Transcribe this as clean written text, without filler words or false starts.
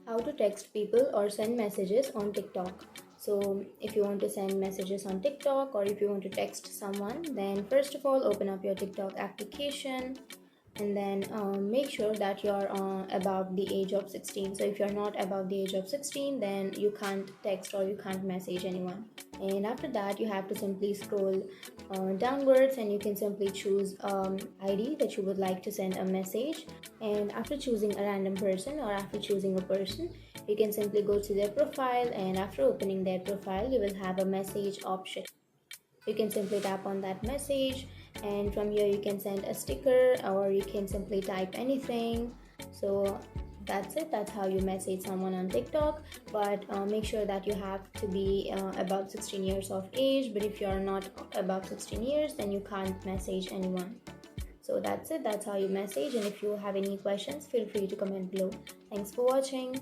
How to text people or send messages on TikTok. So, if you want to send messages on TikTok or if you want to text someone, then first of all, open up your TikTok application and then make sure that you're above the age of 16. So, if you're not above the age of 16, then you can't text or you can't message anyone. And after that, you have to simply scroll downwards and you can simply choose ID that you would like to send a message. And after choosing a random person or after choosing a person, you can simply go to their profile, and after opening their profile you will have a message option. You can simply tap on that message, and from here you can send a sticker or you can simply type anything. So that's it. That's how you message someone on TikTok. But make sure that you have to be above 16 years of age. But if you're not above 16 years, then you can't message anyone. So that's it. That's how you message. And if you have any questions, feel free to comment below. Thanks for watching.